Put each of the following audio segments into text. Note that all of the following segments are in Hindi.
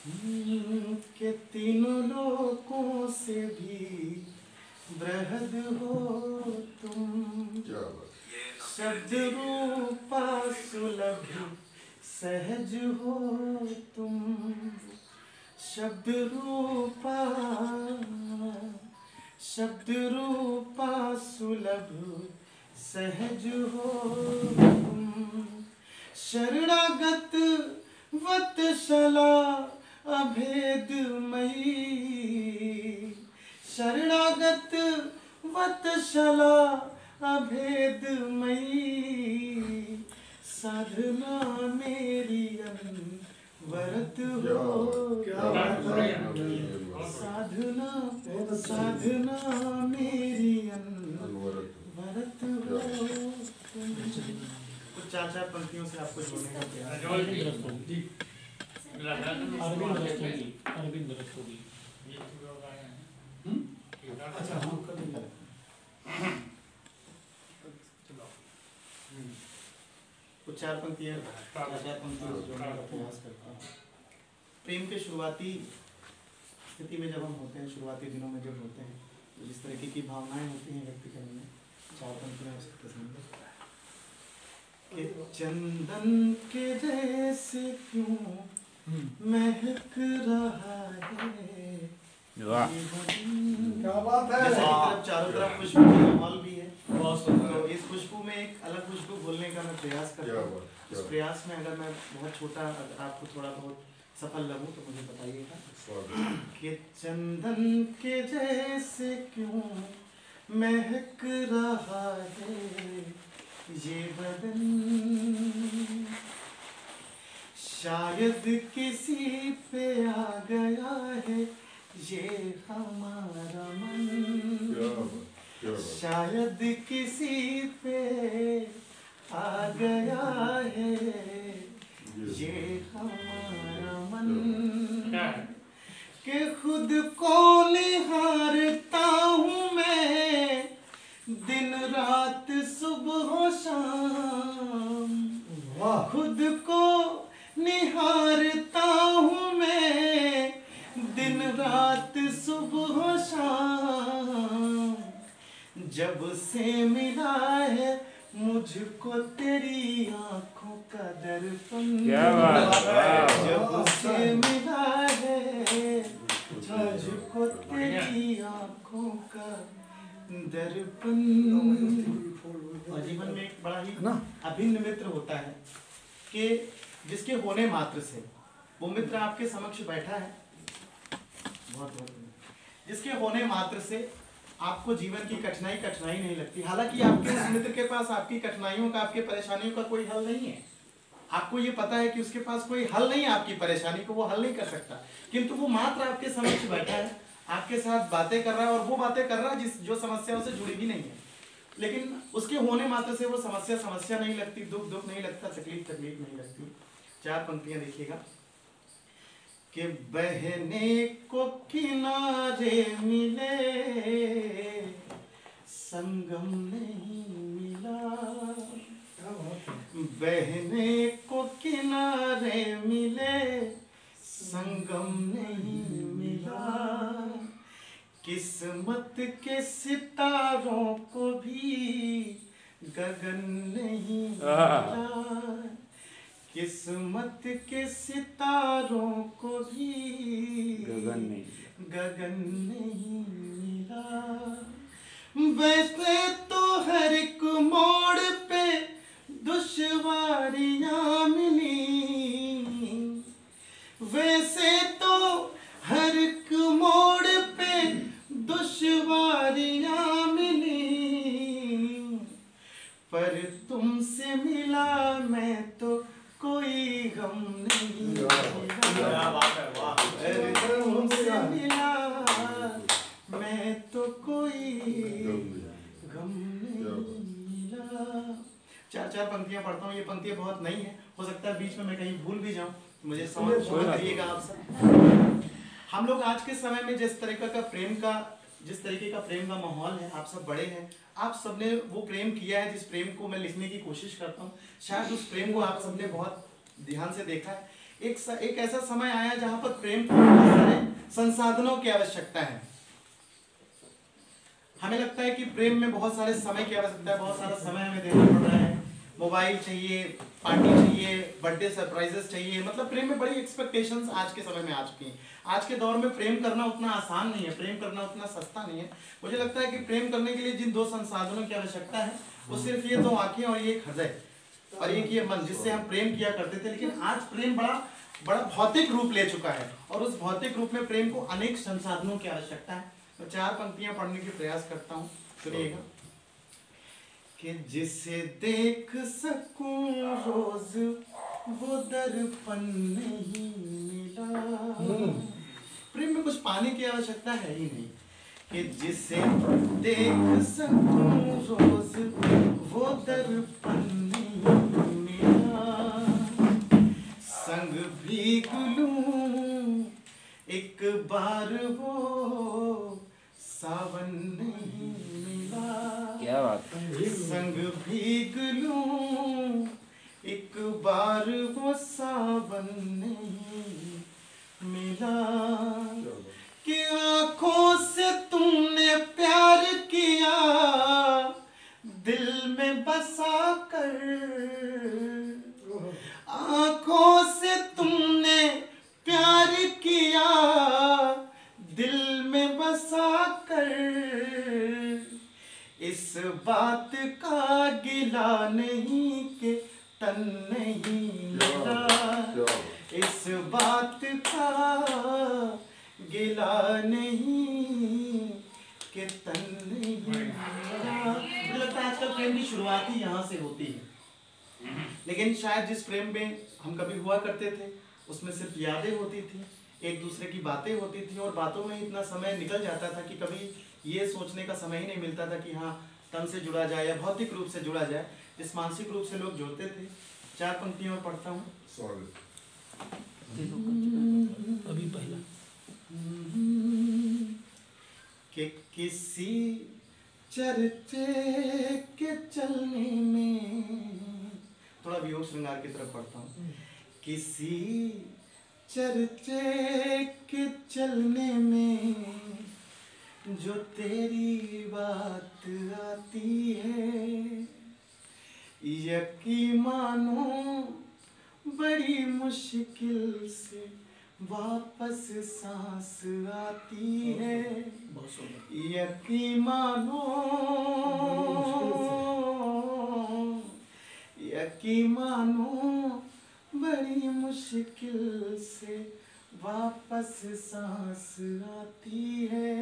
के तीनों लोकों से भी बृहद हो तुम। शब्द रूपा सुलभ सहज हो तुम। शब्द रूपा सुलभ सहज हो तुम। शरणागत वत्सला अभेदमयी। शरणागत वत्सला अभेदमयी। साधना मेरी अनवरत हो। साधना मेरी अनवरत हो। कुछ चार पंक्तियों से आपको जोड़ने का प्रयास। अरविंद रस्तोगी। अच्छा हाँ कुछ चार पंक्तियां जोड़ने का प्रयास करता हूँ। प्रेम के शुरुआती स्थिति में जब हम होते हैं, शुरुआती दिनों में जब होते हैं, तो जिस तरीके की भावनाएं होती हैं व्यक्ति के मन में, चार पंक्तियां उसके समझ। चंदन के जैसे क्यों महक रहा है। क्या बात है। जैसे चारों तरफ खुशबू का माहौल भी है, तो इस खुशबू में एक अलग खुशबू बोलने का मैं प्रयास करता हूँ। इस प्रयास में अगर मैं बहुत छोटा, अगर आपको थोड़ा बहुत सफल लगूं तो मुझे बताइएगा कि चंदन के जैसे क्यों महक रहा है ये बदन। शायद किसी पे आ गया है ये हमारा मन। शायद किसी पे आ गया है ये हमारा मन। कि खुद को निहारता हूँ मैं दिन रात सुबह शाम। खुद को निहारता हूँ मैं दिन रात सुबह शाम। जब से मिला है मुझको तेरी आंखों का दर्पण। जब से मिला है मुझको तेरी आंखों का दर्पण। और जीवन में एक बड़ा ही अभिन्न मित्र होता है कि जिसके होने मात्र से, वो मित्र आपके समक्ष बैठा है, बहुत जिसके होने मात्र से आपको जीवन की कठिनाई नहीं लगती। हालांकि आपके उस मित्र के पास आपकी कठिनाइयों का, आपकी परेशानियों का कोई हल नहीं है। आपको ये पता है कि उसके पास कोई हल नहीं है, आपकी परेशानी को वो हल नहीं कर सकता, किंतु वो मात्र आपके समक्ष बैठा है, आपके साथ बातें कर रहा है, और वो बातें कर रहा है जो समस्याओं से जुड़ी भी नहीं है, लेकिन उसके होने मात्र से वो समस्या नहीं लगती, दुख नहीं लगता, तकलीफ नहीं लगती। चार पंक्तियां देखिएगा कि बहने को किनारे मिले संगम नहीं मिला। बहने को किनारे मिले संगम नहीं मिला। किस्मत के सितारों को भी गगन नहीं मिला। किस्मत के सितारों को भी गगन नहीं मिला। वैसे तो हर एक मोड़ पे दुश्वारियां मिली। वैसे तो हर एक मोड़ पे दुश्वारियां मिली, पर तुमसे मिला मैं तो कोई गम नहीं मिला। तुमसे मिला मैं तो कोई गम नहीं मिला। चार पंक्तियां पढ़ता हूँ। ये पंक्तियां बहुत नई है, हो सकता है बीच में मैं कहीं भूल भी जाऊं, मुझे समझ करिएगा आप सब। हम लोग आज के समय में जिस तरीके का प्रेम का माहौल है, आप सब बड़े हैं, आप सबने वो प्रेम किया है जिस प्रेम को मैं लिखने की कोशिश करता हूँ। शायद उस प्रेम को आप सबने बहुत ध्यान से देखा है। एक ऐसा समय आया जहां पर प्रेम को बहुत सारे संसाधनों की आवश्यकता है। हमें लगता है कि प्रेम में बहुत सारे समय की आवश्यकता है, बहुत सारा समय हमें देना पड़ रहा है, मोबाइल चाहिए, पार्टी चाहिए, बर्थडे सरप्राइजेस चाहिए, मतलब प्रेम में बड़ी एक्सपेक्टेशंस आज के समय में आ चुकी हैं। आज के दौर में प्रेम करना उतना आसान नहीं है, प्रेम करना उतना सस्ता नहीं है। मुझे लगता है कि प्रेम करने के लिए जिन दो संसाधनों की आवश्यकता है वो सिर्फ ये दो आंखें और ये एक हृदय और एक ये मन, जिससे हम प्रेम किया करते थे। लेकिन आज प्रेम बड़ा भौतिक रूप ले चुका है और उस भौतिक रूप में प्रेम को अनेक संसाधनों की आवश्यकता है। तो 4 पंक्तियां पढ़ने की प्रयास करता हूँ, सुनिएगा। कि जिसे देख सकूं रोज वो दर्पण नहीं मिला। प्रेम में कुछ पाने की आवश्यकता है ही नहीं। कि जिसे देख सकूं रोज वो दर्पण नहीं मिला, संग भीग लूं एक बार वो सावन नहीं मिला। क्या बात है। संग भीग लूं एक बार वो सावन नहीं मिला। कि आंखों से तुमने प्यार किया दिल में बसा कर, आंखों से तुमने प्यार किया दिल में बसा कर, इस बात का गिला नहीं कि तन नहीं मिला, इस बात का गिला नहीं कि तन नहीं मिला। मुझे लगता है आजकल प्रेम की शुरुआत ही यहाँ से होती है, लेकिन शायद जिस प्रेम में हम कभी हुआ करते थे उसमें सिर्फ यादें होती थी, एक दूसरे की बातें होती थी और बातों में इतना समय निकल जाता था कि कभी ये सोचने का समय ही नहीं मिलता था कि हाँ तन से जुड़ा जाए या भौतिक रूप से जुड़ा जाए, जिस मानसिक रूप से लोग जुड़ते थे। 4 पंक्तियों में पढ़ता हूँ। अभी पहला कि किसी चर्चे के चलने में, थोड़ा वियोग श्रृंगार की तरफ पढ़ता हूँ। किसी चर्चे के चलने में जो तेरी बात आती है, यकीन मानो बड़ी मुश्किल से वापस सांस आती है। यकीन मानो, यकीन मानो बड़ी मुश्किल से वापस सांस आती है।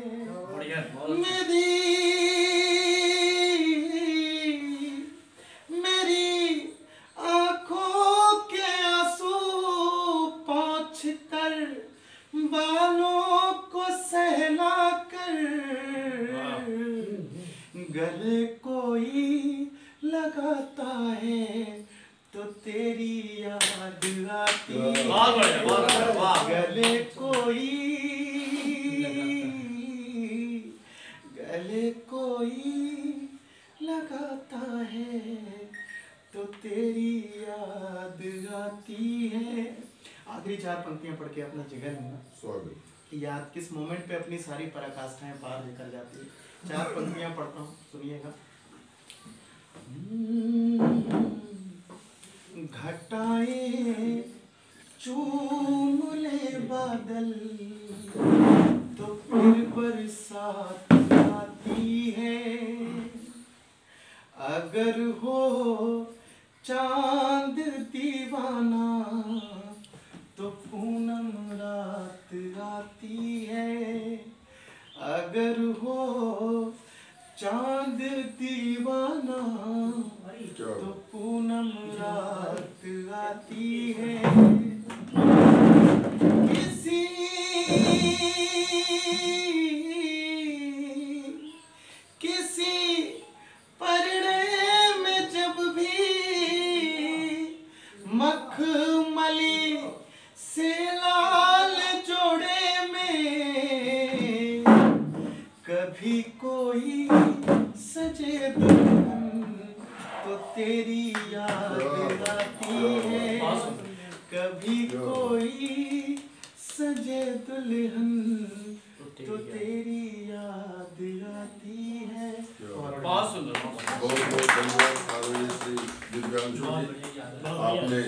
मेरी आंखों के आंसू पोंछ कर बालों को सहला कर, गले कोई लगाता है तो तेरी याद आती है। गले कोई लगाता है तो तेरी याद आती है। आखिरी 4 पंक्तियां पढ़ के अपना जिगर लेना कि याद किस मोमेंट पे अपनी सारी पराकाष्ठाएं पार निकल जाती है। 4 पंक्तियां पढ़ता हूँ, सुनिएगा। घटाएं चूम ले बादल तो फिर बरसात आती है, अगर हो चांद दीवाना तो पूनम रात आती है, अगर हो चांद दीवाना तो पूनम रात आती है। किसी परड़े में जब भी मखमली से लाल जोड़े में कभी कोई सजे दुल्हन तो तेरी याद आती है, कभी सजे दुल्हन तो तेरी याद आती है। बहुत सुंदर, बहुत बहुत धन्यवाद। आपने